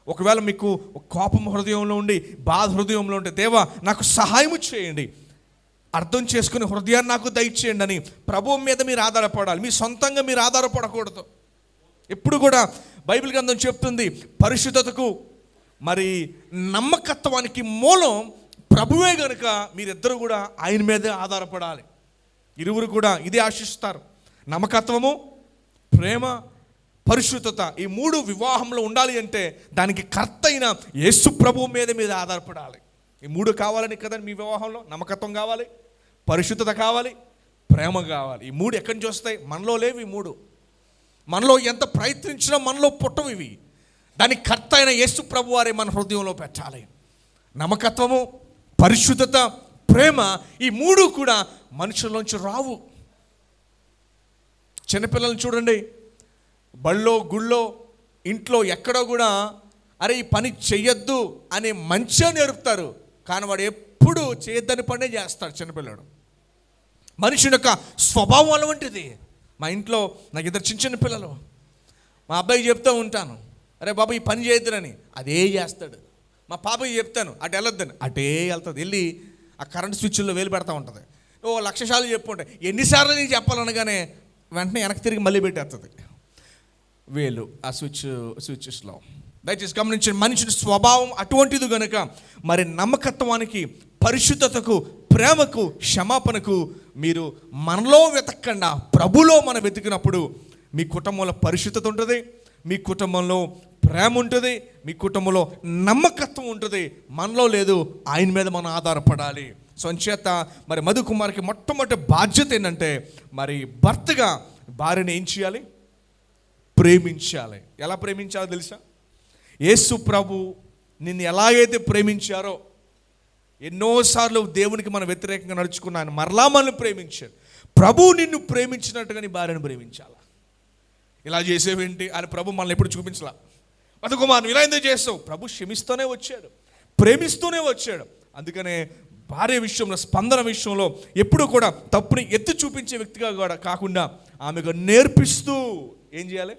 ఒకవేళ మీకు కోపం హృదయంలో ఉండి బాధ హృదయంలో ఉంటే దేవా నాకు సహాయం చేయండి, అర్థం చేసుకునే హృదయాన్ని నాకు దయచేయండి అని ప్రభువు మీద మీరు ఆధారపడాలి. మీ సొంతంగా మీరు ఆధారపడకూడదు. ఎప్పుడు కూడా బైబిల్ గ్రంథం చెప్తుంది పరిశుద్ధతకు మరి నమ్మకత్వానికి మూలం ప్రభువే గనుక మీరిద్దరూ కూడా ఆయన మీదే ఆధారపడాలి. ఇరువురు కూడా ఇదే ఆశిస్తారు. నమ్మకత్వము, ప్రేమ, పరిశుద్ధత, ఈ మూడు వివాహంలో ఉండాలి అంటే దానికి కర్త అయిన యేసు ప్రభువు మీద ఆధారపడాలి. ఈ మూడు కావాలని కదండి మీ వివాహంలో. నమ్మకత్వం కావాలి, పరిశుద్ధత కావాలి, ప్రేమ కావాలి. ఈ మూడు ఎక్కడి నుంచి వస్తాయి? మనలో లేవు. ఈ మూడు మనలో ఎంత ప్రయత్నించినా మనలో పుట్టవు ఇవి. దానికి కర్త అయిన యేసు ప్రభు వారే మన హృదయంలో పెట్టాలి. నమ్మకత్వము, పరిశుద్ధత, ప్రేమ, ఈ మూడు కూడా మనుషుల్లోంచి రావు. చిన్నపిల్లల్ని చూడండి, బళ్ళో గుళ్ళో ఇంట్లో ఎక్కడో కూడా అరే ఈ పని చెయ్యొద్దు అని మంచిగా నేర్పుతారు, కానీ వాడు ఎప్పుడు చేయొద్దని పనే చేస్తాడు చిన్నపిల్లడు. మనిషి యొక్క స్వభావం అలాంటిది. మా ఇంట్లో నాకు ఇద్దరు చిన్న పిల్లలు. మా అబ్బాయికి చెప్తూ ఉంటాను, అరే బాబు ఈ పని చేయొద్దునని, అదే చేస్తాడు. మా పాపకి చెప్తాను అటు వెళ్ళొద్దని, అటే వెళ్తుంది. వెళ్ళి ఆ కరెంట్ స్విచ్ల్లో వేలు పెడతా ఉంటుంది. ఓ 1,00,000 సార్లు చెప్పుంటాయి. ఎన్నిసార్లు నీకు చెప్పాలనగానే వెంటనే వెనక్కి తిరిగి మళ్ళీ పెట్టేస్తుంది వేలు ఆ స్విచ్చెస్లో. దయచేసి గమనించండి, మనిషిని స్వభావం అటువంటిది కనుక మరి నమ్మకత్వానికి, పరిశుద్ధతకు, ప్రేమకు, క్షమాపణకు మీరు మనలో వెతకండా ప్రభులో మనం వెతికినప్పుడు మీ కుటుంబంలో పరిశుద్ధత ఉంటుంది, మీ కుటుంబంలో ప్రేమ ఉంటుంది, మీ కుటుంబంలో నమ్మకత్వం ఉంటుంది. మనలో లేదు, ఆయన మీద మనం ఆధారపడాలి. సో అంచేత మరి మధుకుమార్కి మొట్టమొదటి బాధ్యత ఏంటంటే మరి భర్తగా భార్యని ఏం చేయాలి? ప్రేమించాలి. ఎలా ప్రేమించాలో తెలుసా? యేసు ప్రభు నిన్ను ఎలాగైతే ప్రేమించారో, ఎన్నోసార్లు దేవునికి మనం వ్యతిరేకంగా నడుచుకున్న ఆయన మరలా మనల్ని ప్రేమించాడు. ప్రభు నిన్ను ప్రేమించినట్టుగా నీ భార్యను ప్రేమించాలి. ఇలా చేసేవేంటి అని ప్రభు మనల్ని ఎప్పుడు చూపించలా. మధుకుమార్ ఇలా ఎందుకు చేస్తావు? ప్రభు క్షమిస్తూనే వచ్చాడు, ప్రేమిస్తూనే వచ్చాడు. అందుకనే భార్య విషయంలో, స్పందన విషయంలో ఎప్పుడు కూడా తప్పుని ఎత్తి చూపించే వ్యక్తిగా కూడా కాకుండా ఆమెకు నేర్పిస్తూ ఏం చేయాలి?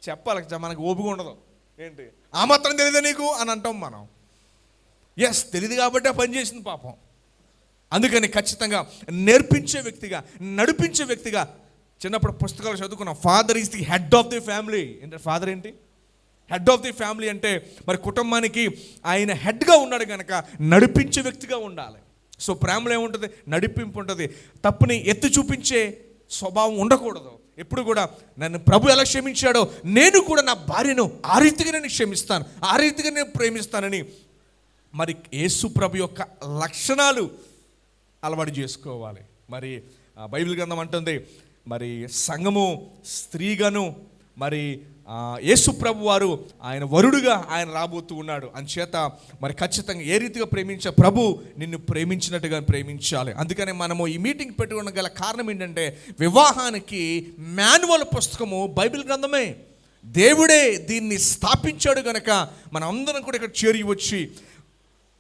చెప్పాలి. మనకు ఓపిక ఉండదు. ఏంటి ఆ మాత్రం తెలియదా నీకు అని అంటాం మనం. ఎస్, తెలియదు కాబట్టి ఆ పని చేసింది పాపం. అందుకని ఖచ్చితంగా నేర్పించే వ్యక్తిగా, నడిపించే వ్యక్తిగా. చిన్నప్పుడు పుస్తకాలు చదువుకున్నాం, father is the head of the family. అంటే ఫాదర్ ఏంటి? హెడ్ ఆఫ్ ది ఫ్యామిలీ అంటే మరి కుటుంబానికి ఆయన హెడ్గా ఉన్నాడు కనుక నడిపించే వ్యక్తిగా ఉండాలి. సో ప్రేమలో ఏముంటుంది? నడిపింపు ఉంటుంది. తప్పుని ఎత్తి చూపించే స్వభావం ఉండకూడదు. ఎప్పుడు కూడా నన్ను ప్రభు ఎలా క్షమించాడో నేను కూడా నా భార్యను ఆ రీతిగా నేను క్షమిస్తాను, ఆ రీతిగా నేను ప్రేమిస్తానని మరి యేసు ప్రభు యొక్క లక్షణాలు అలవాటు చేసుకోవాలి. మరి బైబిల్ గ్రంథం అంటుంది మరి సంఘము స్త్రీగాను మరి యేసు ప్రభు వారు ఆయన వరుడుగా ఆయన రాబోతూ ఉన్నాడు. అంచేత మరి ఖచ్చితంగా ఏ రీతిగా ప్రేమించా ప్రభు నిన్ను ప్రేమించినట్టుగా ప్రేమించాలి. అందుకనే మనము ఈ మీటింగ్ పెట్టుకోవడం గల కారణం ఏంటంటే వివాహానికి మాన్యువల్ పుస్తకము బైబిల్ గ్రంథమే. దేవుడే దీన్ని స్థాపించాడు కనుక మనం అందరం కూడా ఇక్కడ చేరి వచ్చి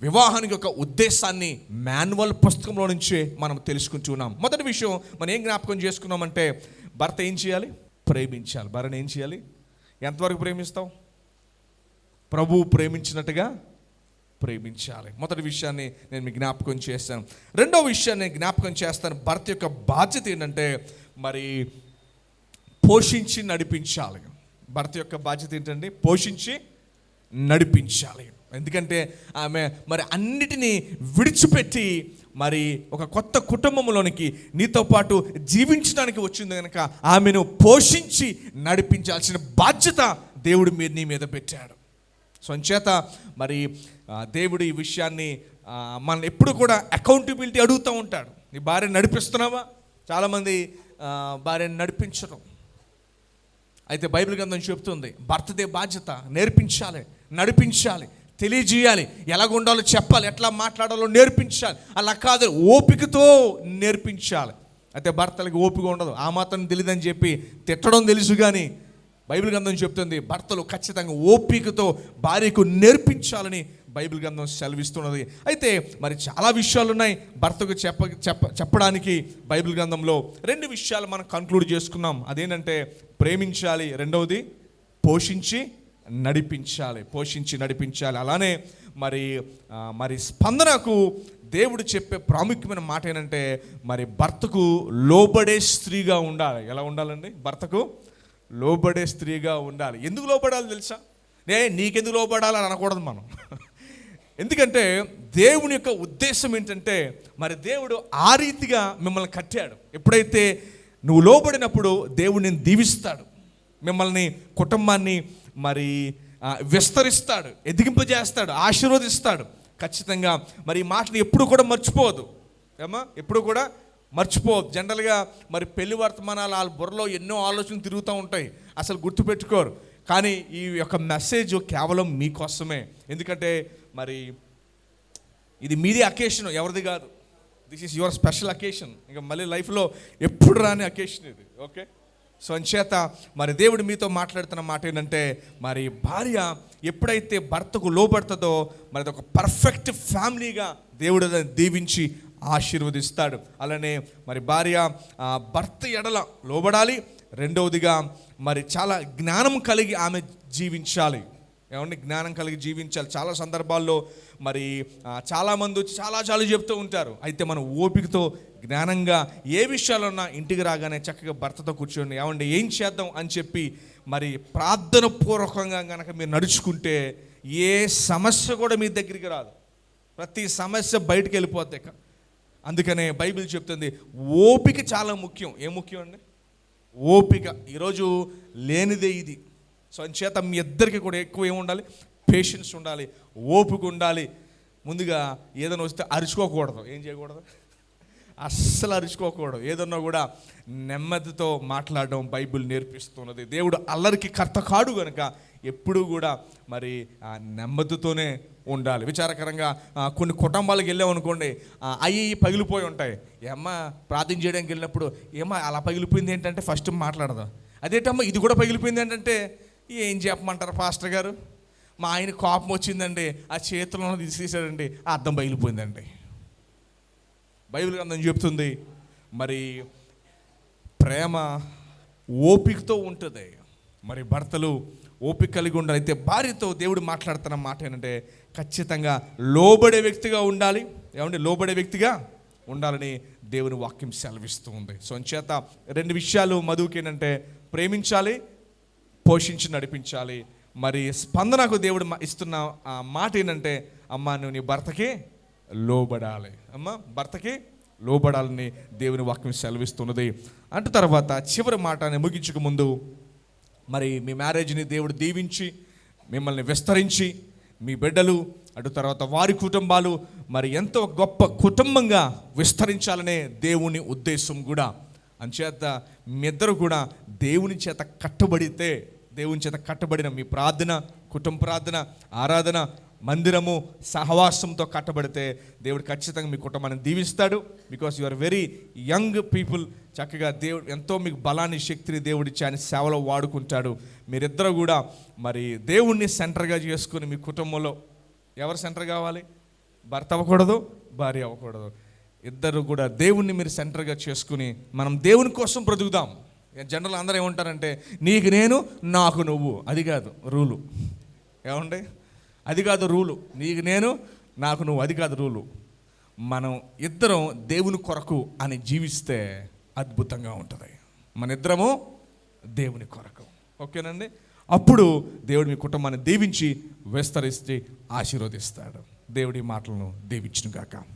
వివాహానికి ఒక ఉద్దేశాన్ని మాన్యువల్ పుస్తకంలో నుంచే మనం తెలుసుకుంటున్నాం. మొదటి విషయం మనం ఏం జ్ఞాపకం చేసుకున్నామంటే భర్త ఏం చేయాలి? ప్రేమించాలి. భర్తను ఏం చేయాలి? ఎంతవరకు ప్రేమిస్తావు? ప్రభువు ప్రేమించినట్టుగా ప్రేమించాలి. మొదటి విషయాన్ని నేను మీకు జ్ఞాపకం చేస్తాను. రెండో విషయాన్ని జ్ఞాపకం చేస్తాను. భర్త యొక్క బాధ్యత ఏంటంటే మరి పోషించి నడిపించాలి. భర్త యొక్క బాధ్యత ఏంటంటే పోషించి నడిపించాలి. ఎందుకంటే ఆమె మరి అన్నిటినీ విడిచిపెట్టి మరి ఒక కొత్త కుటుంబంలోనికి నీతో పాటు జీవించడానికి వచ్చింది కనుక ఆమెను పోషించి నడిపించాల్సిన బాధ్యత దేవుడు నీ మీద పెట్టాడు. సో అంచేత మరి దేవుడు ఈ విషయాన్ని మనం ఎప్పుడు కూడా అకౌంటబిలిటీ అడుగుతూ ఉంటాడు. నీ భార్యను నడిపిస్తున్నావా? చాలామంది భార్యను నడిపించడం. అయితే బైబిల్ గ్రంథం చెప్తుంది భర్తదే బాధ్యత. నేర్పించాలి, నడిపించాలి, తెలియజేయాలి, ఎలాగ ఉండాలో చెప్పాలి, ఎట్లా మాట్లాడాలో నేర్పించాలి. అలా కాదు, ఓపికతో నేర్పించాలి. అయితే భర్తలకు ఓపిక ఉండదు, ఆ మాత్రం తెలియదని చెప్పి తిట్టడం తెలుసు. కానీ బైబిల్ గ్రంథం చెప్తుంది భర్తలు ఖచ్చితంగా ఓపికతో భార్యకు నేర్పించాలని బైబిల్ గ్రంథం సెలవిస్తున్నది. అయితే మరి చాలా విషయాలు ఉన్నాయి భర్తకు చెప్పడానికి. బైబిల్ గ్రంథంలో రెండు విషయాలు మనం కంక్లూడ్ చేసుకున్నాం. అదేంటంటే ప్రేమించాలి, రెండవది పోషించి నడిపించాలి. పోషించి నడిపించాలి. అలానే మరి స్పందనకు దేవుడు చెప్పే ప్రాముఖ్యమైన మాట ఏంటంటే మరి భర్తకు లోబడే స్త్రీగా ఉండాలి. ఎలా ఉండాలండి? భర్తకు లోబడే స్త్రీగా ఉండాలి. ఎందుకు లోబడాలి తెలుసా? నీకెందుకు లోబడాలని అనకూడదు మనం. ఎందుకంటే దేవుని యొక్క ఉద్దేశం ఏంటంటే మరి దేవుడు ఆ రీతిగా మిమ్మల్ని కట్టాడు. ఎప్పుడైతే నువ్వు లోబడినప్పుడు దేవుడు నేను దీవిస్తాడు, మిమ్మల్ని కుటుంబాన్ని మరి విస్తరిస్తాడు, ఎదిగింపజేస్తాడు, ఆశీర్వదిస్తాడు. ఖచ్చితంగా మరి ఈ మాటలు ఎప్పుడు కూడా మర్చిపోవద్దు. ఎప్పుడు కూడా మర్చిపోవద్దు. జనరల్గా మరి పెళ్లి వర్తమానాలు వాళ్ళ బుర్రలో ఎన్నో ఆలోచనలు తిరుగుతూ ఉంటాయి, అసలు గుర్తుపెట్టుకోరు. కానీ ఈ యొక్క మెసేజ్ కేవలం మీకోసమే. ఎందుకంటే మరి ఇది మీది అకేషన్, ఎవరిది కాదు. This is your special occasion. ఇంకా మళ్ళీ లైఫ్లో ఎప్పుడు రాని అకేషన్ ఇది. ఓకే, సో అంచేత మరి దేవుడు మీతో మాట్లాడుతున్న మాట ఏంటంటే మరి భార్య ఎప్పుడైతే భర్తకు లోబడుతుందో మరి అది ఒక పర్ఫెక్ట్ ఫ్యామిలీగా దేవుడు దీవించి ఆశీర్వదిస్తాడు. అలానే మరి భార్య భర్త ఎడల లోబడాలి. రెండవదిగా మరి చాలా జ్ఞానం కలిగి ఆమె జీవించాలి. ఏమంటే జ్ఞానం కలిగి జీవించాలి. చాలా సందర్భాల్లో మరి చాలామంది వచ్చి చాలా చెప్తూ ఉంటారు. అయితే మనం ఓపికతో జ్ఞానంగా ఏ విషయాలున్నా ఇంటికి రాగానే చక్కగా భర్తతో కూర్చొని ఏమంటే ఏం చేద్దాం అని చెప్పి మరి ప్రార్థన పూర్వకంగా కనుక మీరు నడుచుకుంటే ఏ సమస్య కూడా మీ దగ్గరికి రాదు. ప్రతి సమస్య బయటకు వెళ్ళిపోద్ది. అందుకనే బైబిల్ చెప్తుంది ఓపిక చాలా ముఖ్యం. ఏం ముఖ్యం అండి? ఓపిక. ఈరోజు లేనిదే ఇది. సో అంచేత మీ ఇద్దరికి కూడా ఎక్కువ ఏముండాలి? పేషెన్స్ ఉండాలి, ఓపిక ఉండాలి. ముందుగా ఏదైనా వస్తే అరుచుకోకూడదు. ఏం చేయకూడదు? అస్సలు అరుచుకోకూడదు. ఏదన్నా కూడా నెమ్మదితో మాట్లాడడం బైబిల్ నేర్పిస్తున్నది. దేవుడు అల్లరికి కర్త కాడు కనుక ఎప్పుడూ కూడా మరి నెమ్మదితోనే ఉండాలి. విచారకరంగా కొన్ని కుటుంబాలకు వెళ్ళామనుకోండి, అవి పగిలిపోయి ఉంటాయి. ఏమ్మా ప్రార్థన చేయడానికి వెళ్ళినప్పుడు ఏమా అలా పగిలిపోయింది ఏంటంటే ఫస్ట్ మాట్లాడదాం. అదేంటమ్మా ఇది కూడా పగిలిపోయింది ఏంటంటే ఏం చెప్పమంటారు పాస్టర్ గారు, మా ఆయన కోపం వచ్చిందండి, ఆ చేతుల్లో తీసేసాడండి, ఆ అద్దం పగిలిపోయిందండి. బైబిల్ గ్రంథం చెప్తుంది మరి ప్రేమ ఓపికతో ఉంటుంది. మరి భర్తలు ఓపిక కలిగి ఉండాలి. అయితే భార్యతో దేవుడు మాట్లాడుతున్న మాట ఏంటంటే ఖచ్చితంగా లోబడే వ్యక్తిగా ఉండాలి. ఏమంటే లోబడే వ్యక్తిగా ఉండాలని దేవుని వాక్యం సెలవిస్తూ ఉంది. సో అంచేత రెండు విషయాలు మధుకి ఏంటంటే ప్రేమించాలి, పోషించి నడిపించాలి. మరి స్పందనకు దేవుడు ఇస్తున్న మాట ఏంటంటే అమ్మ నువ్వు నీ భర్తకి లోబడాలి. అమ్మ భర్తకి లోబడాలని దేవుని వాక్యం సెలవిస్తున్నది. అంటే తర్వాత చివరి మాటని ముగించక ముందు, మరి మీ మ్యారేజ్ని దేవుడు దీవించి మిమ్మల్ని విస్తరించి మీ బిడ్డలు అటు తర్వాత వారి కుటుంబాలు మరి ఎంతో గొప్ప కుటుంబంగా విస్తరించాలనే దేవుని ఉద్దేశం కూడా. అంచేత మీ ఇద్దరు కూడా దేవుని చేత కట్టబడితే, దేవుని చేత కట్టబడిన మీ ప్రార్థన, కుటుంబ ప్రార్థన, ఆరాధన, మందిరము, సహవాసంతో కట్టబడితే దేవుడు ఖచ్చితంగా మీ కుటుంబాన్ని దీవిస్తాడు. Because you are very young people. చక్కగా దేవుడు ఎంతో మీకు బలాన్ని, శక్తిని దేవుడిచ్చి ఆయన సేవలో వాడుకుంటాడు. మీరిద్దరు కూడా మరి దేవుణ్ణి సెంటర్గా చేసుకుని మీ కుటుంబంలో ఎవరు సెంటర్ కావాలి? భర్త అవ్వకూడదు, భార్య అవ్వకూడదు. ఇద్దరు కూడా దేవుణ్ణి మీరు సెంటర్గా చేసుకుని మనం దేవుని కోసం బ్రతుకుదాం. జనరల్ అందరూ ఏమంటారంటే నీకు నేను, నాకు నువ్వు. అది కాదు రూలు. ఏమండి? అది కాదు రూలు. నీకు నేను, నాకు నువ్వు, అది కాదు రూలు. మనం ఇద్దరం దేవుని కొరకు అని జీవిస్తే అద్భుతంగా ఉంటుంది. మన ఇద్దరము దేవుని కొరకు. ఓకేనండి? అప్పుడు దేవుడు మీ కుటుంబాన్ని దీవించి విస్తరించి ఆశీర్వదిస్తాడు. దేవుడి మాటలను దీవించును గాక.